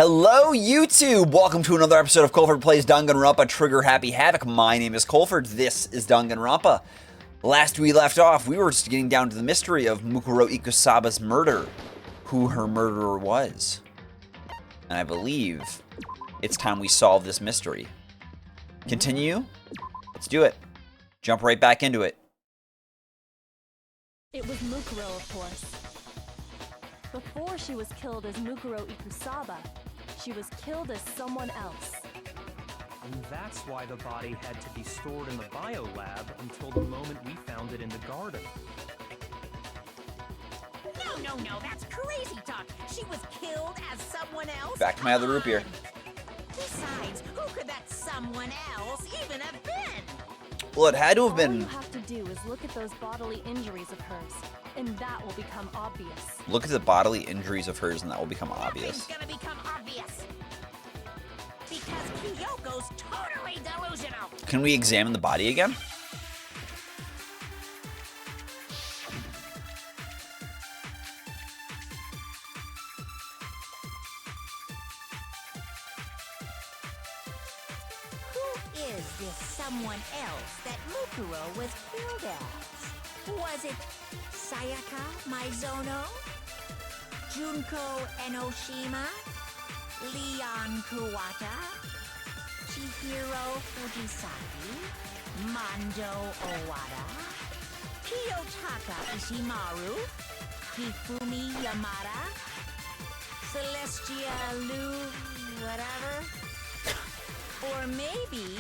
Hello YouTube! Welcome to another episode of Coleford Plays Danganronpa Trigger Happy Havoc. My name is Coleford, this is Danganronpa. Last we left off, we were just getting down to the mystery of Mukuro Ikusaba's murder. Who her murderer was. And I believe it's time we solve this mystery. Continue? Let's do it. Jump right back into it. It was Mukuro, of course. Before she was killed as Mukuro Ikusaba, she was killed as someone else. And that's why the body had to be stored in the biolab until the moment we found it in the garden. No, that's crazy talk. She was killed as someone else? Back to my other root beer. Besides, who could that someone else even have been? Well, it had to have All been... you have to do is look at those bodily injuries of hers, and that will become obvious. Look at the bodily injuries of hers and that will become obvious. It's gonna become obvious. Because Kyoko's totally delusional. Can we examine the body again? Who is this someone else that Mukuro was killed as? Was it Sayaka Maizono? Junko Enoshima? Leon Kuwata? Chihiro Fujisaki? Mando Owada? Kiyotaka Ishimaru? Hifumi Yamada? Celestia Lu... whatever? Or maybe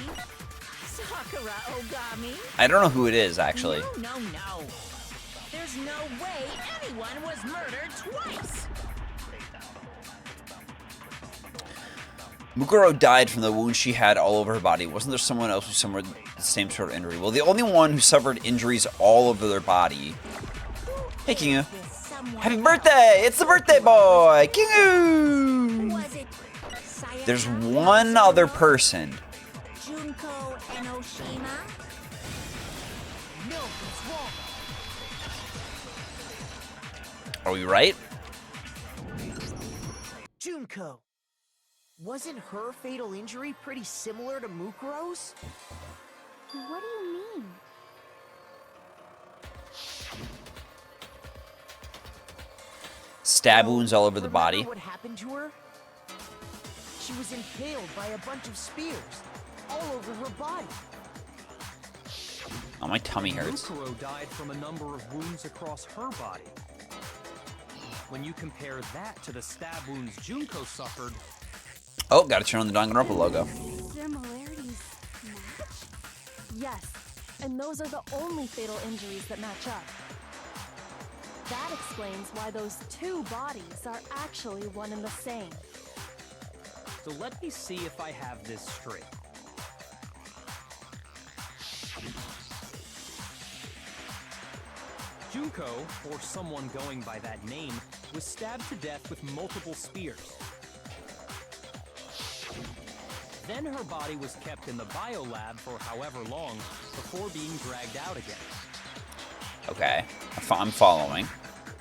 Sakura Ogami? I don't know who it is, actually. No. There's no way anyone was murdered twice. Mukuro died from the wounds she had all over her body. Wasn't there someone else who suffered the same sort of injury? Well, the only one who suffered injuries all over their body. Hey, Kingu. Happy birthday! It's the birthday boy! Kingu! Was it Sayaka There's one other person. Junko Enoshima? No, it's wrong. Are we right? Junko. Wasn't her fatal injury pretty similar to Mukuro's? What do you mean? Stab wounds all over the body. Remember what happened to her? She was impaled by a bunch of spears all over her body. Oh, my tummy hurts. Mukuro died from a number of wounds across her body. When you compare that to the stab wounds Junko suffered, Oh, gotta turn on the Danganronpa logo. Similarities match? Yes, and those are the only fatal injuries that match up. That explains why those two bodies are actually one and the same. so let me see if I have this straight. Junko, or someone going by that name, was stabbed to death with multiple spears. Then her body was kept in the biolab for however long before being dragged out again. Okay, I'm following.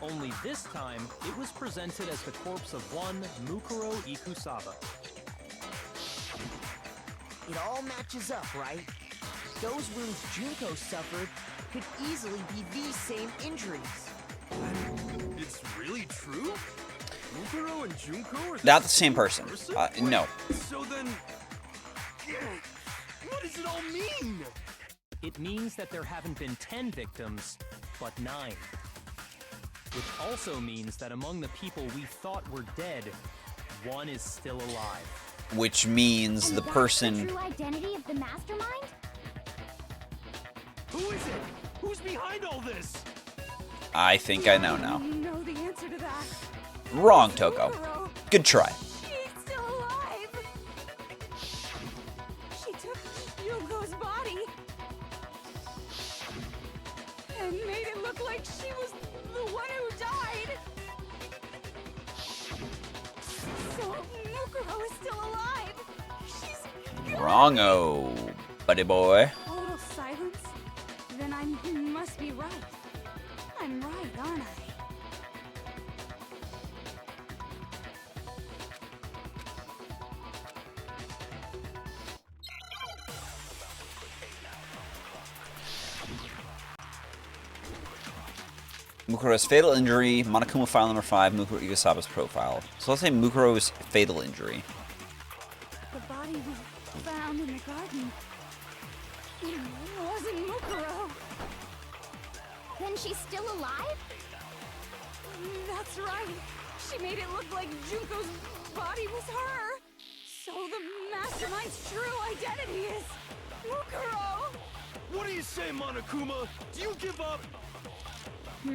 Only this time, it was presented as the corpse of one Mukuro Ikusaba. It all matches up, right? Those wounds Junko suffered could easily be these same injuries. It's really true? Mukuro and Junko are Not the same person. No. So then... what does it all mean? It means that there haven't been 10 victims, but 9. Which also means that among the people we thought were dead, one is still alive. Which means the person... The true identity of the mastermind? Who is it? Who's behind all this? I think I know now. You know the answer to that. Wrong, Toko. Mukuro, Good try. she's still alive. She took Yugo's body and made it look like she was the one who died. So Mukuro is still alive. She's gone. Wrong-o, buddy boy. Total silence? Then I must be right. I'm right, aren't I? Mukuro's fatal injury, Monokuma file number 5, Mukuro Ikusaba's profile. So let's say Mukuro's fatal injury. The body we found in the garden. It wasn't Mukuro. Then she's still alive? That's right. She made it look like Junko's body was her. So the mastermind's true identity is Mukuro. What do you say, Monokuma? Do you give up? The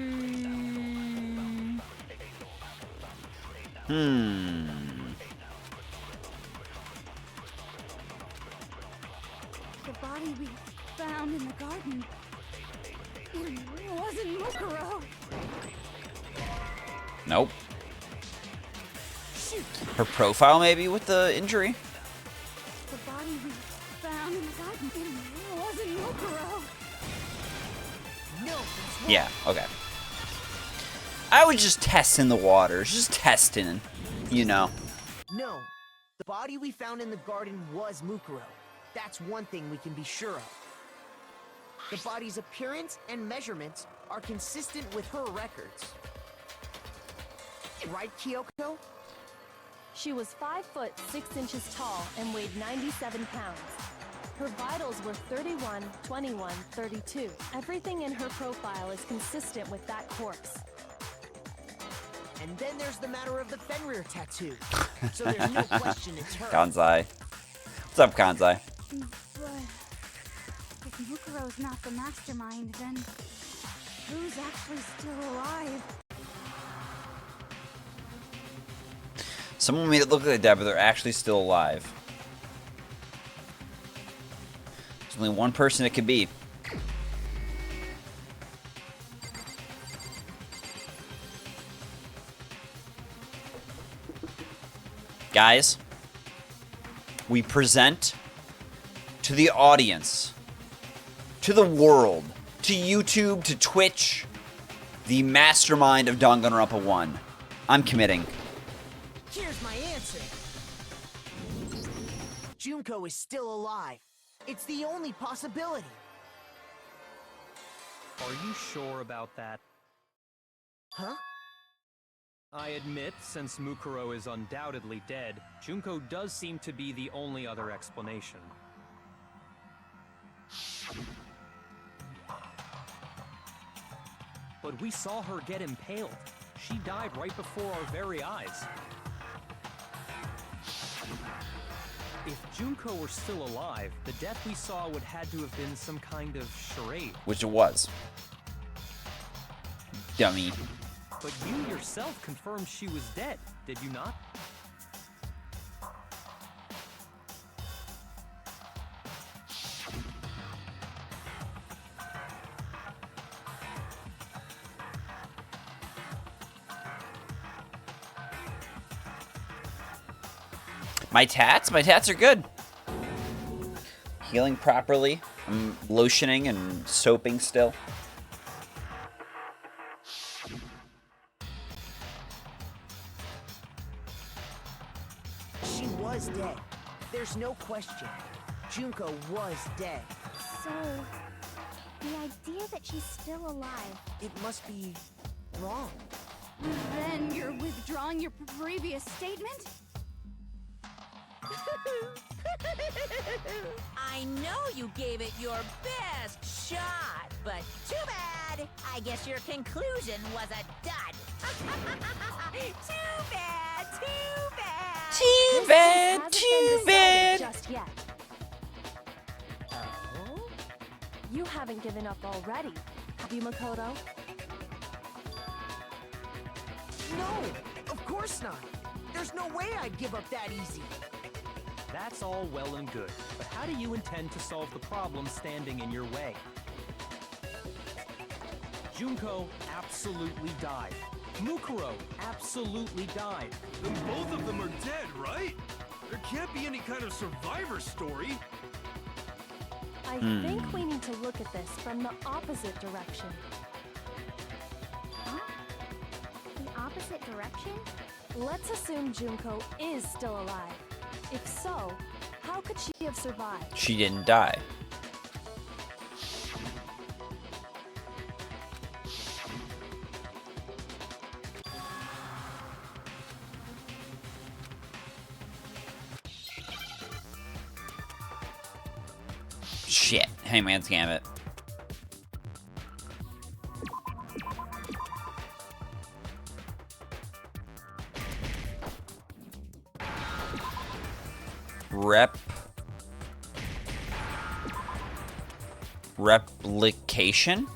body we found in the garden. It wasn't Mukuro. Nope. Her profile maybe with the injury? The body we found in the garden. It wasn't Mukuro. No, that's wrong. Yeah, okay. I was just testing the waters, just testing, you know. No, the body we found in the garden was Mukuro. That's one thing we can be sure of. The body's appearance and measurements are consistent with her records. Right, Kyoko? She was 5 foot 6 inches tall and weighed 97 pounds. Her vitals were 31, 21, 32. Everything in her profile is consistent with that corpse. And then there's the matter of the Fenrir tattoo. So there's no question it's her. Kanzai. What's up, Kanzai? But if Mukuro's not the mastermind, then who's actually still alive? Someone made it look like that, but they're actually still alive. There's only one person it could be. Guys, we present to the audience, to the world, to YouTube, to Twitch, the mastermind of Danganronpa 1. I'm committing. Here's my answer. Junko is still alive. It's the only possibility. Are you sure about that? Huh? I admit, since Mukuro is undoubtedly dead, Junko does seem to be the only other explanation. But we saw her get impaled. She died right before our very eyes. If Junko were still alive, the death we saw would had to have been some kind of charade. Which it was. Dummy. But you yourself confirmed she was dead, did you not? My tats? My tats are good. Healing properly. I'm lotioning and soaping still. She was dead. There's no question. Junko was dead. So, the idea that she's still alive. It must be wrong. Then you're withdrawing your previous statement? I know you gave it your best shot, but too bad. I guess your conclusion was a dud. Too bad, too bad. Too bad, too bad. Just yet. Oh? You haven't given up already, have you, Makoto? No, of course not. There's no way I'd give up that easy. That's all well and good, but how do you intend to solve the problem standing in your way? Junko absolutely died. Mukuro absolutely died. Then both of them are dead, right? There can't be any kind of survivor story. I think we need to look at this from the opposite direction. Huh? The opposite direction? Let's assume Junko is still alive. If so, how could she have survived? She didn't die. shit. Hangman's Gambit. Replication?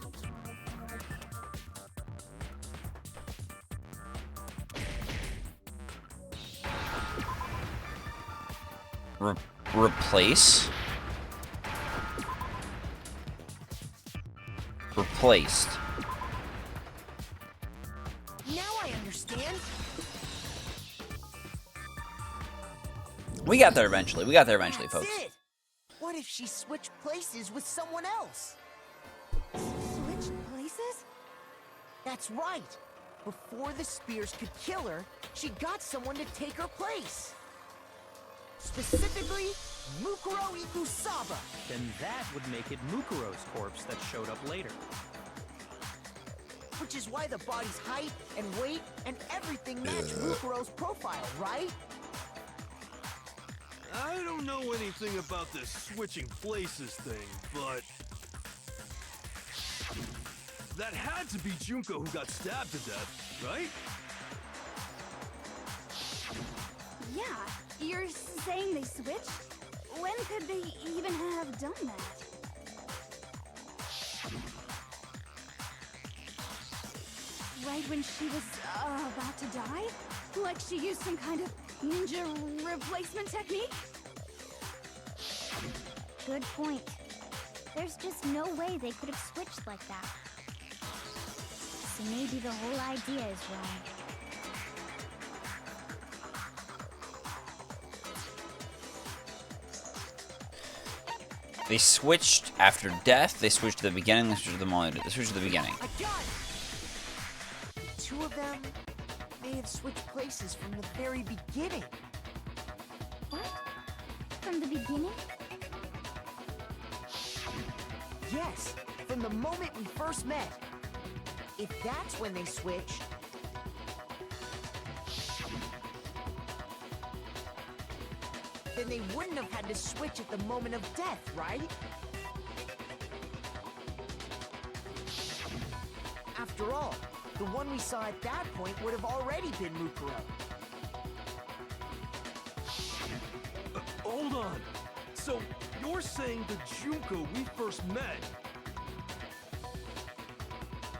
Replace? Replaced. Now I understand. We got there eventually. We got there eventually, That's folks. it. What if she switched places with someone else? Switch places? That's right. Before the spears could kill her, she got someone to take her place. Specifically, Mukuro Ikusaba. Then that would make it Mukuro's corpse that showed up later. Which is why the body's height and weight and everything match Mukuro's profile, right? I don't know anything about this switching places thing, but that had to be Junko who got stabbed to death, right? Yeah, you're saying they switched? When could they even have done that? Right when she was about to die? Like she used some kind of ninja replacement technique? Good point. There's just no way they could have switched like that. So maybe the whole idea is wrong. They switched after death. They switched to the beginning. They switched to the moment. They switched to the beginning. I got it! The two of them may have switched places from the very beginning. What? From the beginning? Yes, from the moment we first met. If that's when they switched, then they wouldn't have had to switch at the moment of death, right? After all, the one we saw at that point would have already been Mukuro. Hold on. So you're saying the Junko we first met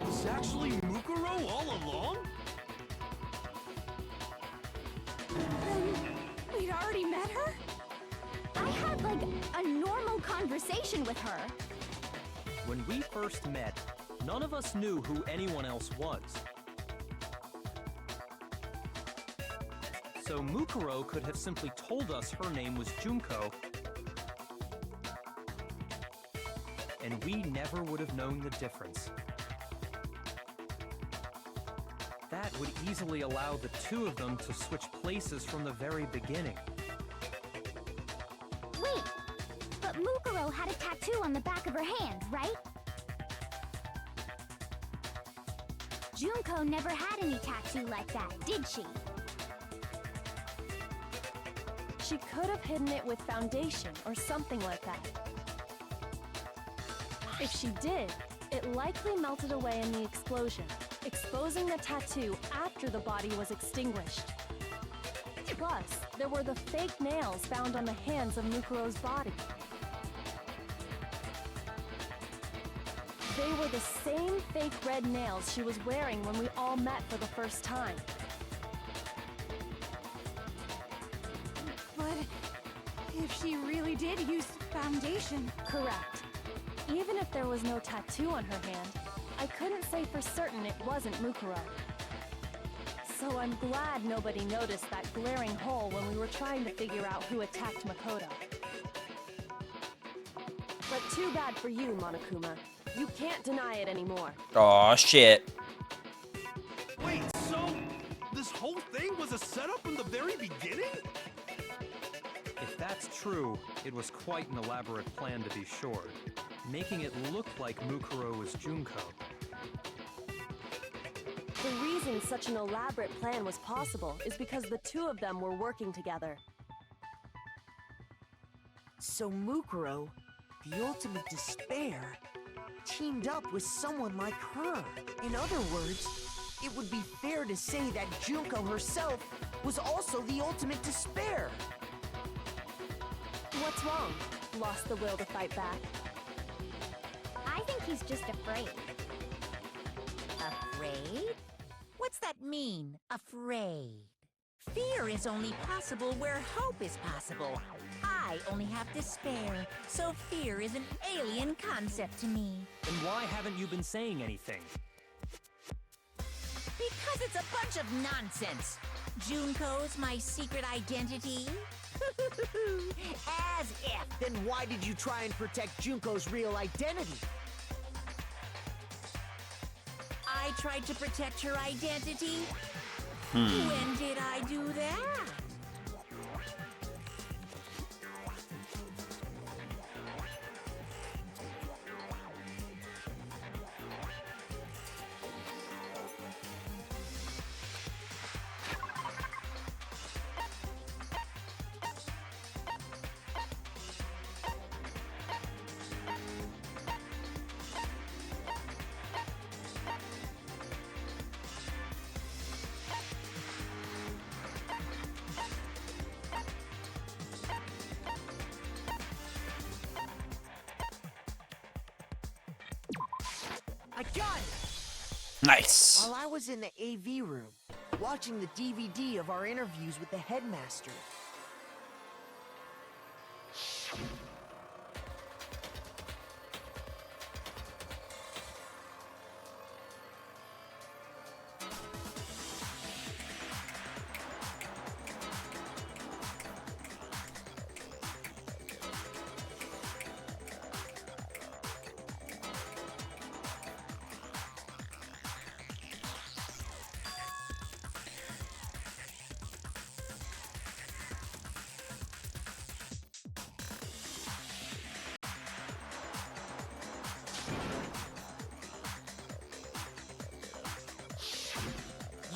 was actually Mukuro all along? Then we'd already met her? I had, like, a normal conversation with her. When we first met, none of us knew who anyone else was. So Mukuro could have simply told us her name was Junko, and we never would have known the difference. That would easily allow the two of them to switch places from the very beginning. Wait, but Mukuro had a tattoo on the back of her hand, right? Junko never had any tattoo like that, did she? She could have hidden it with foundation or something like that. If she did, it likely melted away in the explosion, exposing the tattoo after the body was extinguished. Plus, there were the fake nails found on the hands of Mukuro's body. They were the same fake red nails she was wearing when we all met for the first time. But if she really did use foundation... Correct. Even if there was no tattoo on her hand, I couldn't say for certain it wasn't Mukuro. So I'm glad nobody noticed that glaring hole when we were trying to figure out who attacked Makoto. But too bad for you, Monokuma. You can't deny it anymore. Aw, shit. Wait, so this whole thing was a setup from the very beginning? If that's true, it was quite an elaborate plan to be sure, making it look like Mukuro was Junko. The reason such an elaborate plan was possible is because the two of them were working together. So Mukuro The ultimate despair teamed up with someone like her. In other words, it would be fair to say that Junko herself was also the ultimate despair. What's wrong? Lost the will to fight back? I think he's just afraid. Afraid? What's that mean, afraid? Fear is only possible where hope is possible. I only have despair, so fear is an alien concept to me. Then why haven't you been saying anything? Because it's a bunch of nonsense. Junko's my secret identity? As if. Then why did you try and protect Junko's real identity? I tried to protect her identity? When did I do that? I got it! Nice. While I was in the AV room, watching the DVD of our interviews with the headmaster.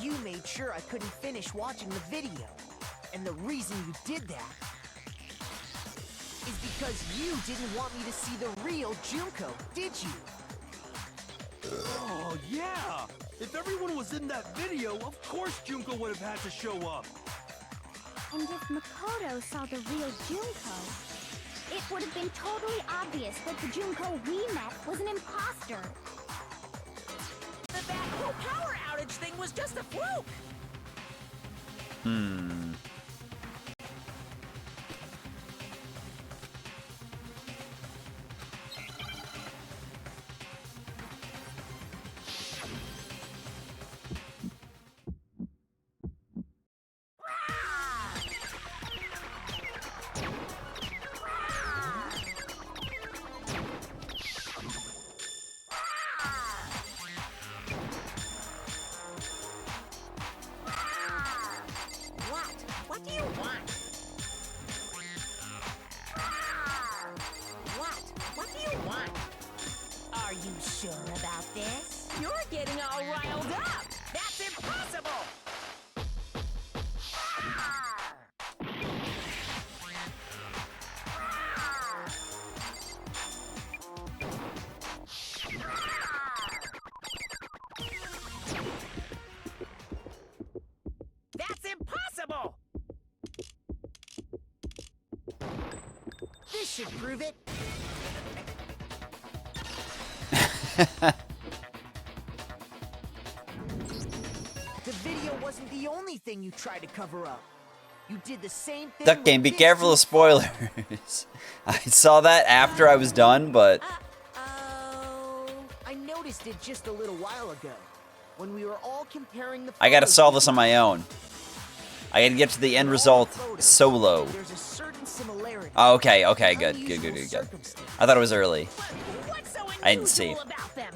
You made sure I couldn't finish watching the video. And the reason you did that is because you didn't want me to see the real Junko, did you? Oh, yeah! If everyone was in that video, of course Junko would have had to show up. And if Makoto saw the real Junko, it would have been totally obvious that the Junko we met was an imposter. That whole power outage thing was just a fluke. What do you want? What do you want? Are you sure about this? You're getting all riled up! That's impossible! That's impossible! This should prove it. The video wasn't the only thing you tried to cover up. You did the same thing. Duck Game, be with careful of spoilers. I saw that after I was done, but Uh-oh. I noticed it just a little while ago when we were all comparing the I gotta photos solve this we on my own. I gotta get to the end result solo. There's a certain similarity. Oh, okay, okay, good. I thought it was early. What's so unusual I didn't see. about them?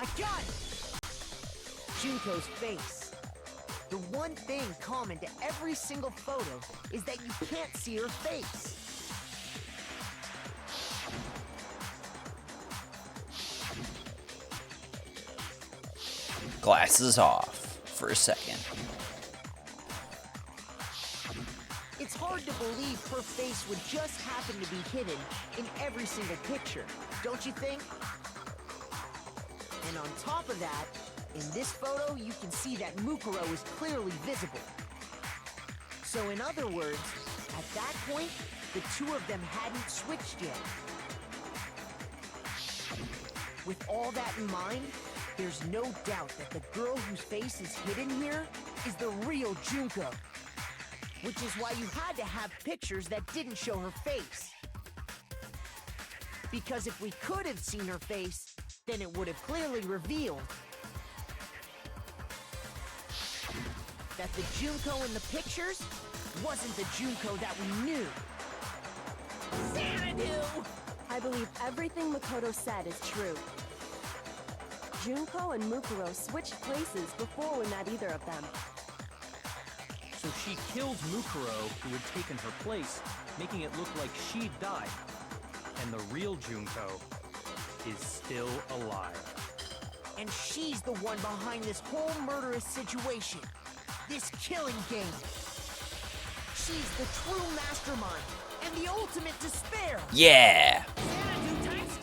I got it! Junko's face. The one thing common to every single photo is that you can't see her face. Glasses off for a second. It's hard to believe her face would just happen to be hidden in every single picture, don't you think? And on top of that, in this photo, you can see that Mukuro is clearly visible. So in other words, at that point, the two of them hadn't switched yet. With all that in mind, there's no doubt that the girl whose face is hidden here is the real Junko. Which is why you had to have pictures that didn't show her face. Because if we could have seen her face, then it would have clearly revealed that the Junko in the pictures wasn't the Junko that we knew. Xanadu! I believe everything Makoto said is true. Junko and Mukuro switched places before we met either of them. So she killed Mukuro, who had taken her place, making it look like she'd died. And the real Junko is still alive. And she's the one behind this whole murderous situation. This killing game. She's the true mastermind and the ultimate despair. Yeah. Xanadu times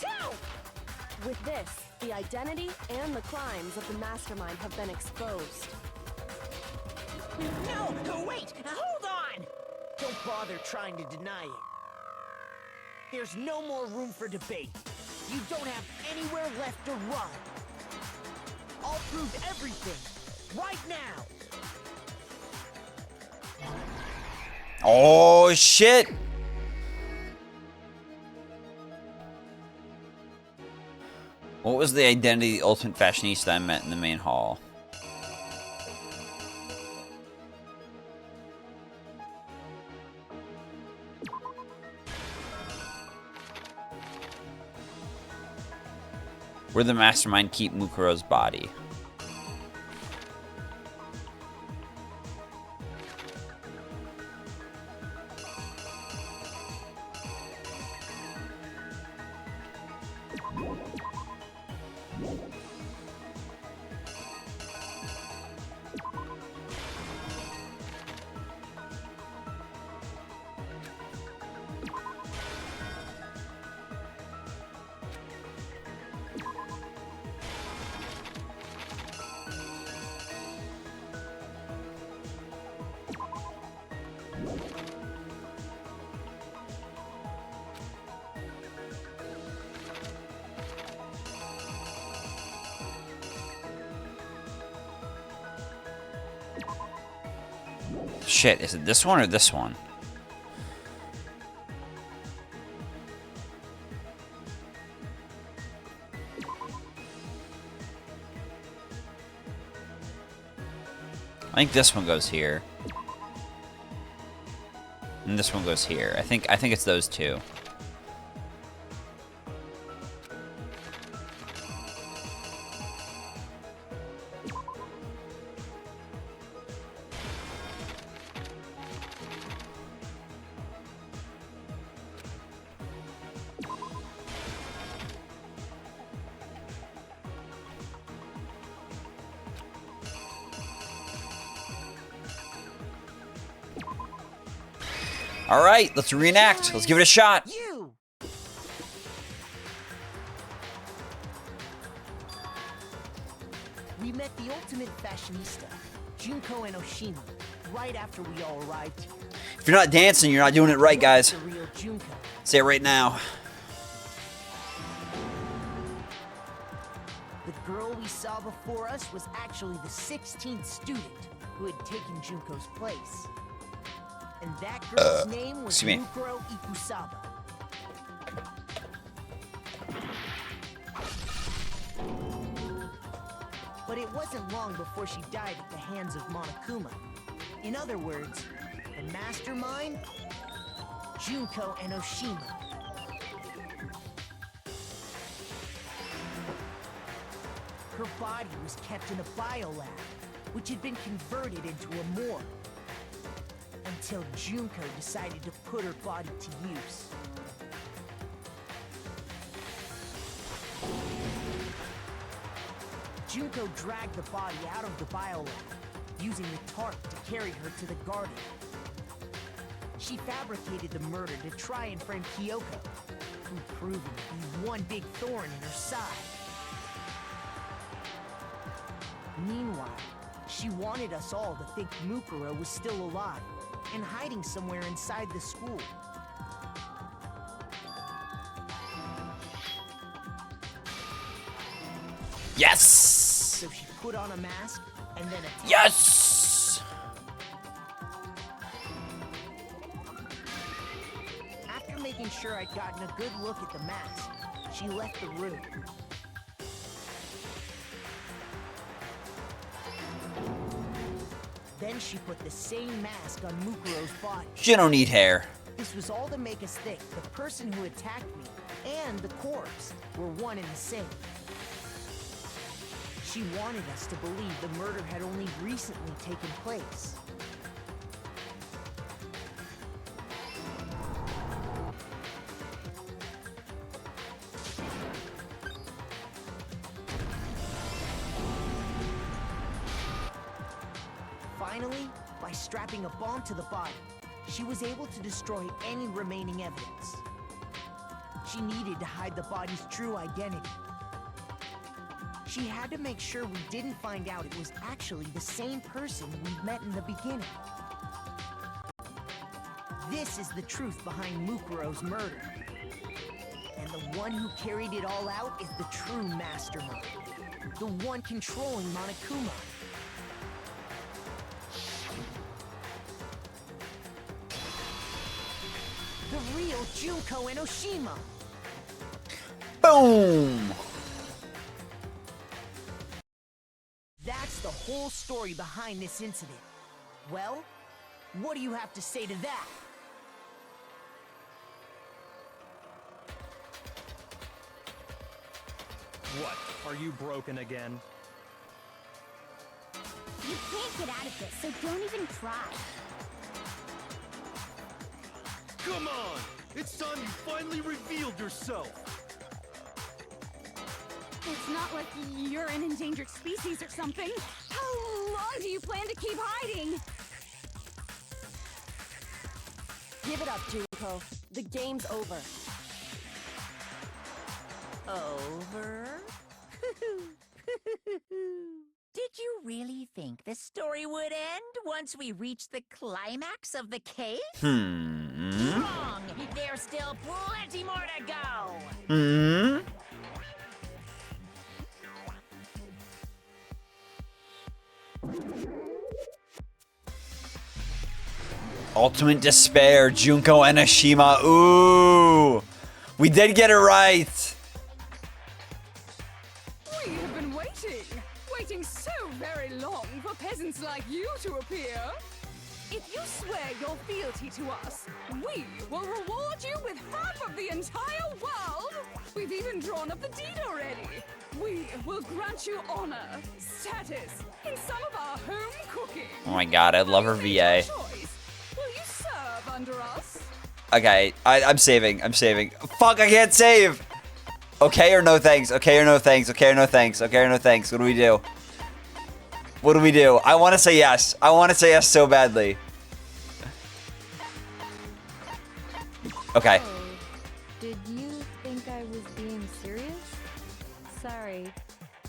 2! With this, the identity and the crimes of the mastermind have been exposed. No, wait! Hold on! Don't bother trying to deny it. There's no more room for debate. You don't have anywhere left to run. I'll prove everything, right now! Oh, shit. What was the identity of the ultimate fashionista I met in the main hall? Where'd the mastermind keep Mukuro's body? Shit, is it this one or this one? I think this one goes here. And this one goes here. I think it's those two. All right, let's reenact. Let's give it a shot. You! We met the ultimate fashionista, Junko and Oshima, right after we all arrived here. If you're not dancing, you're not doing it right, guys. The real Junko. Say it right now. The girl we saw before us was actually the 16th student who had taken Junko's place. And that girl's name was excuse me. Mukuro Ikusaba. But it wasn't long before she died at the hands of Monokuma. In other words, the mastermind, Junko and Oshima. Her body was kept in a biolab, which had been converted into a morgue. Until Junko decided to put her body to use. Junko dragged the body out of the biolab, using the tarp to carry her to the garden. She fabricated the murder to try and frame Kyoko, who proved to be one big thorn in her side. Meanwhile, she wanted us all to think Mukuro was still alive and hiding somewhere inside the school. Yes! So she put on a mask and then attacked. Yes! After making sure I'd gotten a good look at the mask, she left the room. Then she put the same mask on Mukuro's body. She don't need hair. This was all to make us think the person who attacked me and the corpse were one and the same. She wanted us to believe the murder had only recently taken place. Finally, by strapping a bomb to the body, she was able to destroy any remaining evidence. She needed to hide the body's true identity. She had to make sure we didn't find out it was actually the same person we met in the beginning. This is the truth behind Mukuro's murder. And the one who carried it all out is the true mastermind. The one controlling Monokuma. The real Junko Enoshima. Boom! That's the whole story behind this incident. Well, what do you have to say to that? What? Are you broken again? You can't get out of this, so don't even try. Come on! It's time you finally revealed yourself! It's not like you're an endangered species or something. How long do you plan to keep hiding? Give it up, Junko. The game's over. Over? Did you really think the story would end once we reached the climax of the cave? Wrong! There's still plenty more to go! Ultimate Despair, Junko Enoshima. Ooh! We did get it right! We have been waiting so very long for peasants like you to appear. If you swear your fealty to us, we will reward you with half of the entire world. We've even drawn up the deed already. We will grant you honor, status, in some of our home cooking. Oh my god, I love her VA. Choice. Will you serve under us? Okay, I'm saving. Fuck, I can't save! Okay or no thanks, okay or no thanks, okay or no thanks, okay or no thanks. What do we do? What do we do? I want to say yes. I want to say yes so badly. Okay. Oh, did you think I was being serious? Sorry.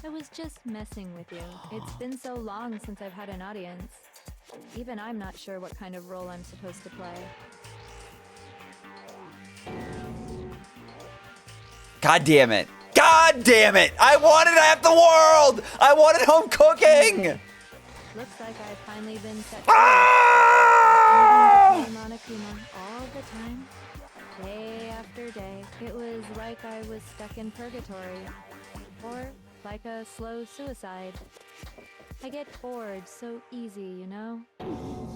I was just messing with you. It's been so long since I've had an audience. Even I'm not sure what kind of role I'm supposed to play. God damn it. God damn it! I wanted half the world! I wanted home cooking! Looks like I've finally been set free. Ah! Leaving the same Monokuma all the time, day after day. It was like I was stuck in purgatory, or like a slow suicide. I get bored so easy, you know?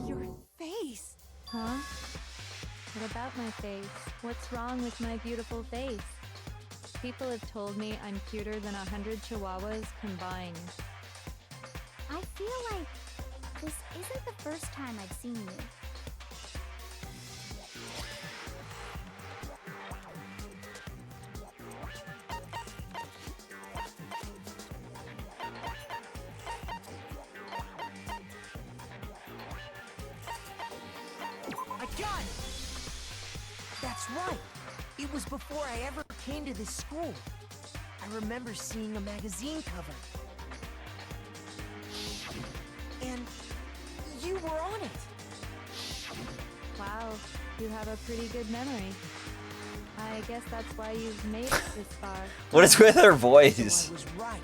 Your face. Huh? What about my face? What's wrong with my beautiful face? People have told me I'm cuter than 100 chihuahuas combined. I feel like this isn't the first time I've seen you. gun! That's right. It was before I ever came to this school. I remember seeing a magazine cover. And you were on it. Wow, you have a pretty good memory. I guess that's why you've made it this far. What is with her So voice? I was right.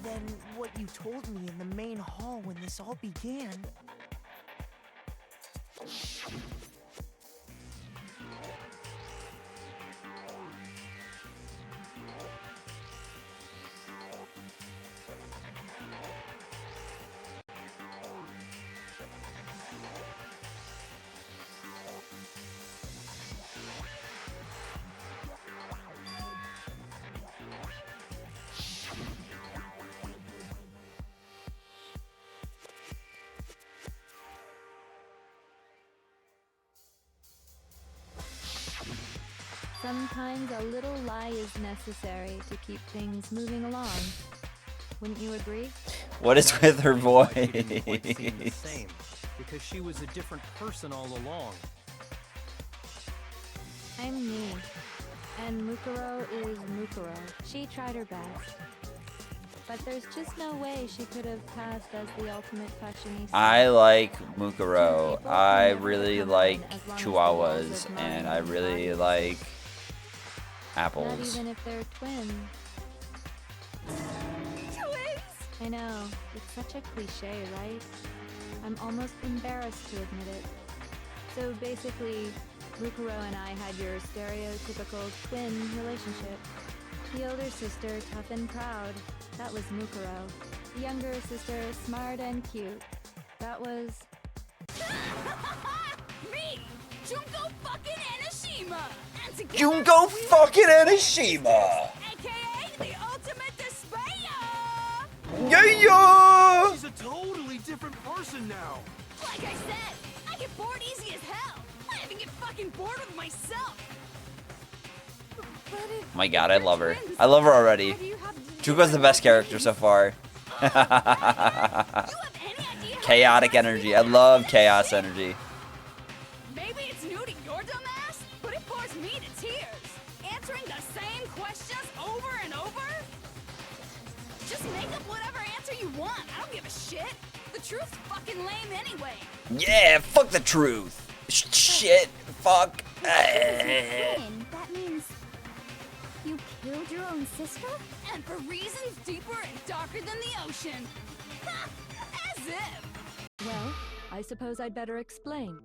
Then what you told me in the main hall when this all began... Sometimes a little lie is necessary to keep things moving along. Wouldn't you agree? What is with her Why she didn't quite seem the voice? same, because she was a different person all along. I'm me. And Mukuro is Mukuro. She tried her best. But there's just no way she could have passed as the ultimate fashionista. I like Mukuro. I really like Chihuahuas, and I really like Not apples. even if they're twins. Twins? I know, it's such a cliche, right? I'm almost embarrassed to admit it. So basically, Mukuro and I had your stereotypical twin relationship. The older sister, tough and proud. That was Mukuro. The younger sister, smart and cute. That was... Me! Junko fucking Enoshima! And together Junko fucking Enoshima! AKA the ultimate despair! Yeah! She's a totally different person now. Like I said, I get bored easy as hell. I even get fucking bored with myself. But if My god, I love her. twins, I love her already. why do you have Junko's the best character so far. You have any idea how Chaotic frustrating energy. it I is love to chaos shit? energy. Maybe it's new to your dumb ass, but it bores me to tears. Answering the same questions over and over? Just make up whatever answer you want. I don't give a shit. The truth's fucking lame anyway. Yeah, fuck the truth. Shit, fuck. Twin, that means you killed your own sister? And for reasons deeper and darker than the ocean. Ha! As if. Well, I suppose I'd better explain.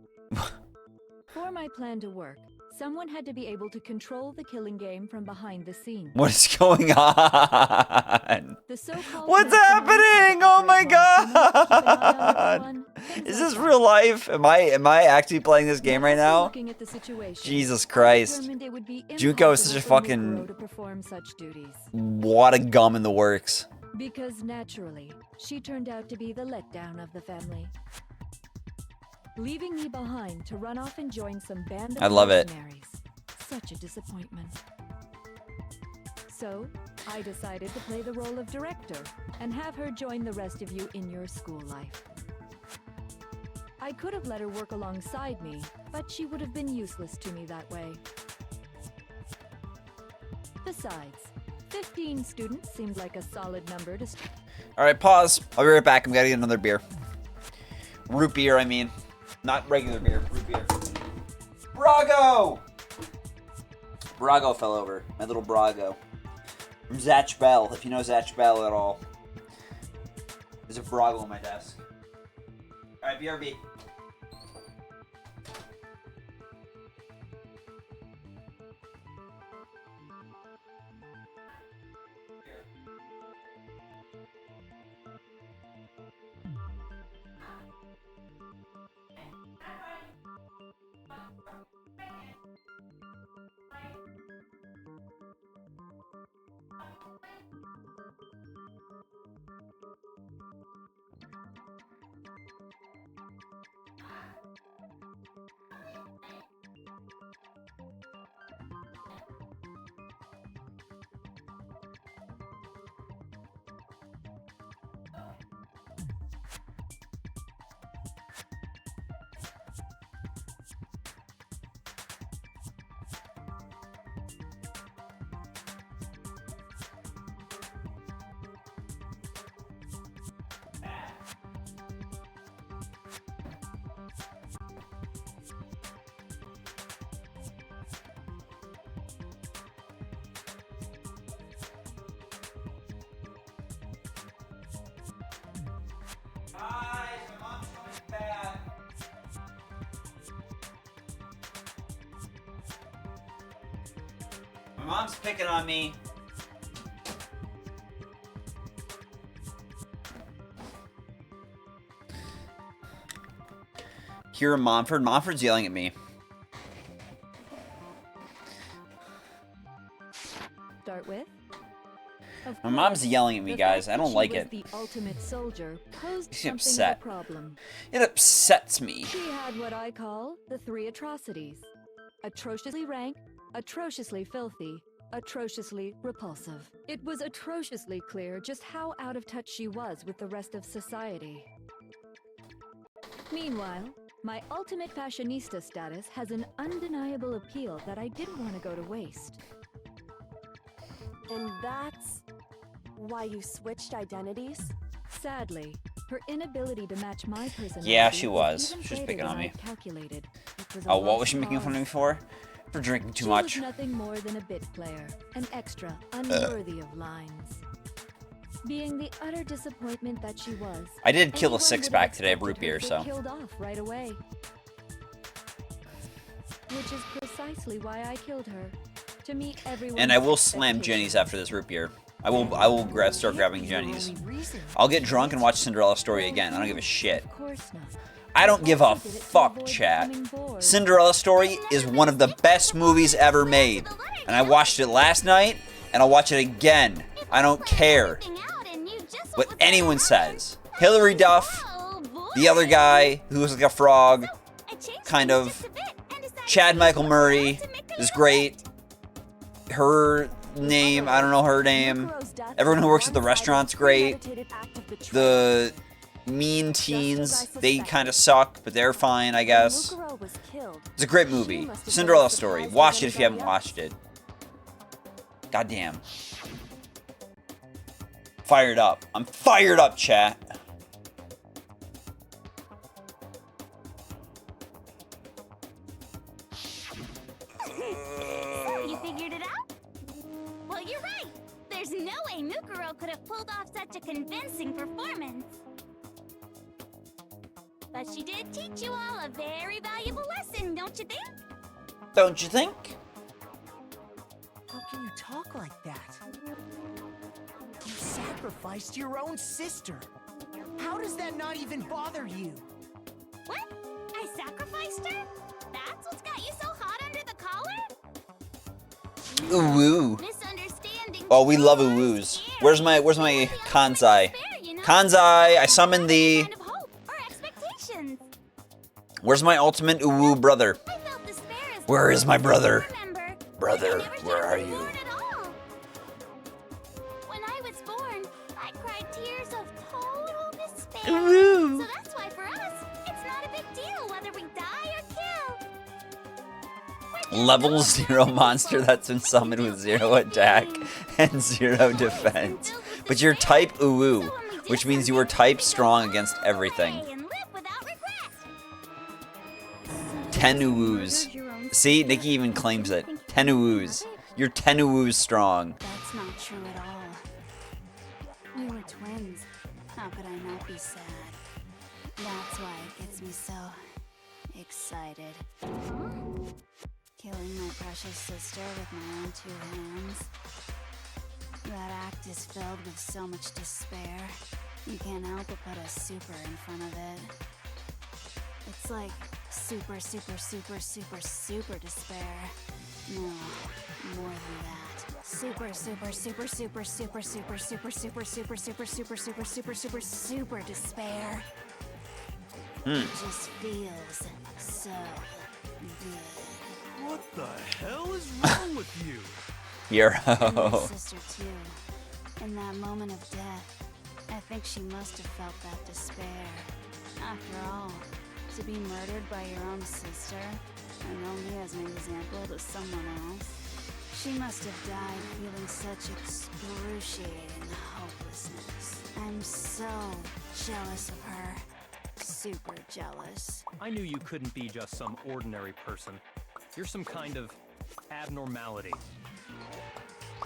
For my plan to work, someone had to be able to control the killing game from behind the scenes. What is going on? The so-called What's mastermind happening? had to Oh my operate while humans keep an eye on god! everyone, things Is like this that. real life? Am I actually playing this game right Also now? looking at the situation, Jesus I Christ. determined it would be Junko is such a impossible for fucking- Mukuro to perform such duties. What a gum in the works. Because naturally, she turned out to be the letdown of the family. Leaving me behind to run off and join some band of I love it. mercenaries. Such a disappointment. So, I decided to play the role of director and have her join the rest of you in your school life. I could have let her work alongside me, but she would have been useless to me that way. Besides, 15 students seemed like a solid number to start. Alright, pause. I'll be right back. I'm gonna get another beer. Root beer, I mean. Not regular beer, root beer. Brago! Brago fell over. My little Brago. From Zatch Bell, if you know Zatch Bell at all. There's a Brago on my desk. Alright, BRB. mom's picking on me. Here in Montford. Montford's yelling at me. Start with? My mom's yelling at me, guys. I don't like it. The ultimate soldier posed Makes me something upset. of a problem. It upsets me. She had what I call the three atrocities. Atrociously rank, atrociously filthy, atrociously repulsive. It was atrociously clear just how out of touch she was with the rest of society. Meanwhile, my ultimate fashionista status has an undeniable appeal that I didn't want to go to waste. And that's why you switched identities? Sadly, her inability to match my personality. Yeah, she was. even She was greater picking on than me. I calculated. It was a Oh, what was lost she making fun of me cause. for? For drinking too She much. was nothing more than a bit player, an extra, unworthy of lines. Being the utter disappointment that she was, I did kill a anyone six-pack would have today of expected root her beer, to so. get killed off right away. Which is precisely why I killed her. To meet everyone. And I will slam Jenny's after this root beer. I will start grabbing Jenny's. I'll get drunk and watch Cinderella Story again. I don't give a shit. Of course not. I don't give a fuck, chat. Cinderella Story is one of the best movies ever made. And I watched it last night, and I'll watch it again. I don't care what anyone says. Hilary Duff, the other guy who was like a frog, kind of. Chad Michael Murray is great. Her name, I don't know her name. Everyone who works at the restaurant's great. The mean teens, they kind of suck, but they're fine, I guess. It's a great movie. Cinderella Story. Watch it if you haven't watched it. Goddamn. Fired up. I'm fired up, chat. So you figured it out? Well, you're right. There's no way Mukuro could have pulled off such a convincing performance. But she did teach you all a very valuable lesson, don't you think? Don't you think? How can you talk like that? You sacrificed your own sister. How does that not even bother you? What? I sacrificed her? That's what's got you so hot under the collar? Ooh. Misunderstanding. Oh, we love ooh-woos. Where's my Kanzai? Kanzai, I summon thee. Kind of hope or expectations. Where's my ultimate ooh-woo brother? I felt despair as Where is my brother? remember. Brother, Like I never where should are have been you? born at all. When I was born, I cried tears of total despair. Ooh. So that's why for us, it's not a big deal whether we die or kill. Level 0 monster that's been summoned with 0 attack and 0 defense. But you're type ooh-woo, which means you are type strong against everything. And live without regret. 10 ooh-woos. See, Nikki even claims it. 10 ooh-woos. You're 10 ooh-woos strong. That's not true at all. We were twins. How could I not be sad? That's why it gets me so excited. Killing my precious sister with my own 2 hands. That act is filled with so much despair. You can't help but put a super in front of it. It's like super despair. No, more than that. Super despair. It just feels so good. What the hell is wrong with you? And my Hero. sister too. In that moment of death, I think she must have felt that despair. After all, to be murdered by your own sister, and only as an example to someone else, she must have died feeling such excruciating hopelessness. I'm so jealous of her. Super jealous. I knew you couldn't be just some ordinary person. You're some kind of abnormality.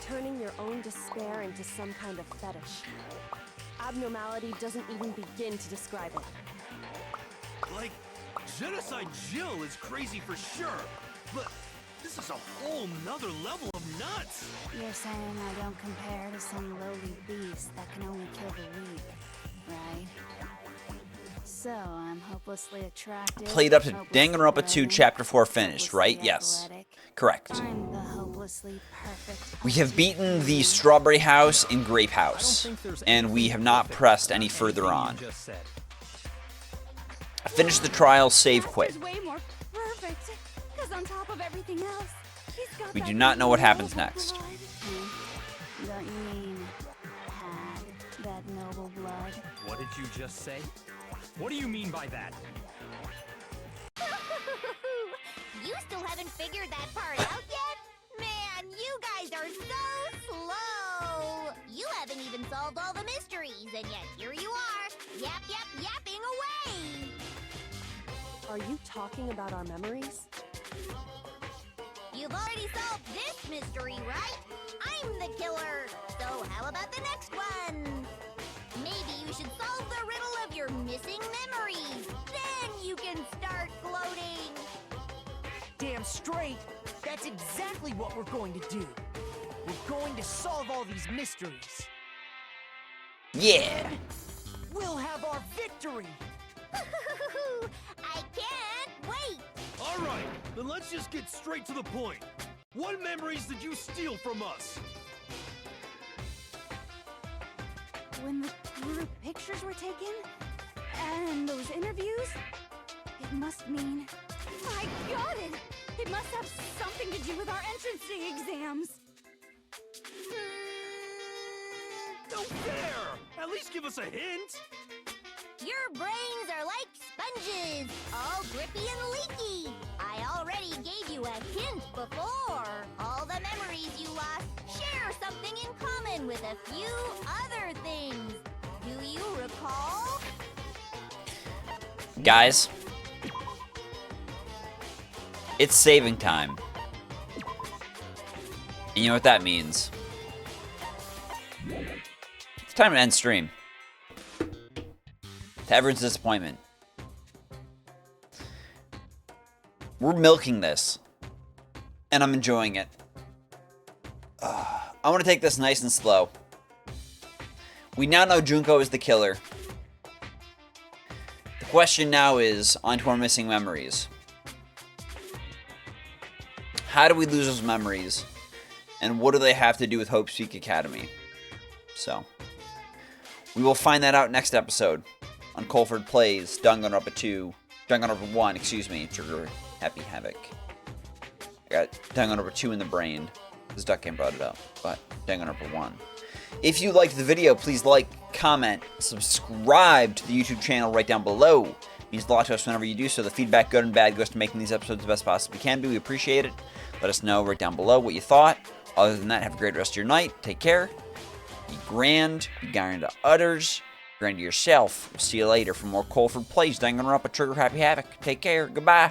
Turning your own despair into some kind of fetish. Abnormality doesn't even begin to describe it. Like, Genocide Jill is crazy for sure, but this is a whole nother level of nuts! You're saying I don't compare to some lowly beast that can only kill the weak, right? So I'm hopelessly attractive. Played up to hopelessly Danganronpa 2 brilliant, Chapter 4 finished, hopelessly right? Yes. athletic. Correct. I'm the hopelessly perfect. We have beaten the Strawberry House and Grape I don't House, think there's and we anything have not perfect pressed about any further anything you on. just said. I finished the trial, save quit. Master's way more perfect. Cause on top of everything else, he's got We that do not know what happens noble next. blood. Don't you mean had that noble blood? What did you just say? What do you mean by that? You still haven't figured that part out yet? Man, you guys are so slow! You haven't even solved all the mysteries, and yet here you are, yapping away! Are you talking about our memories? You've already solved this mystery, right? I'm the killer! So how about the next one? Maybe you should solve the riddle of your missing memories. Then you can start gloating. Damn straight, that's exactly what we're going to do. We're going to solve all these mysteries. Yeah. We'll have our victory. I can't wait! Alright, then let's just get straight to the point. What memories did you steal from us? When the group pictures were taken, and those interviews, it must mean... I got it! It must have something to do with our entrancing exams. No fair! At least give us a hint! Your brains are like sponges, all grippy and leaky. I already gave you a hint before. All the memories you lost share something in common with a few other things. Do you recall? Guys, it's saving time. And you know what that means? It's time to end stream. To everyone's disappointment. We're milking this. And I'm enjoying it. I want to take this nice and slow. We now know Junko is the killer. The question now is, onto our missing memories. How do we lose those memories? And what do they have to do with Hope's Peak Academy? So, we will find that out next episode on Coleford Plays Danganronpa 1, Trigger Happy Havoc. I got Danganronpa 2 in the brain. This Duck Game brought it up, but Danganronpa 1. If you liked the video, please like, comment, subscribe to the YouTube channel right down below. It means a lot to us whenever you do so. The feedback, good and bad, goes to making these episodes the best possible we can be. We appreciate it. Let us know right down below what you thought. Other than that, have a great rest of your night. Take care. Be grand. Be kind to others. Grand to yourself. We'll see you later for more Coleford Plays Danganronpa Trigger Happy Havoc. Take care. Goodbye.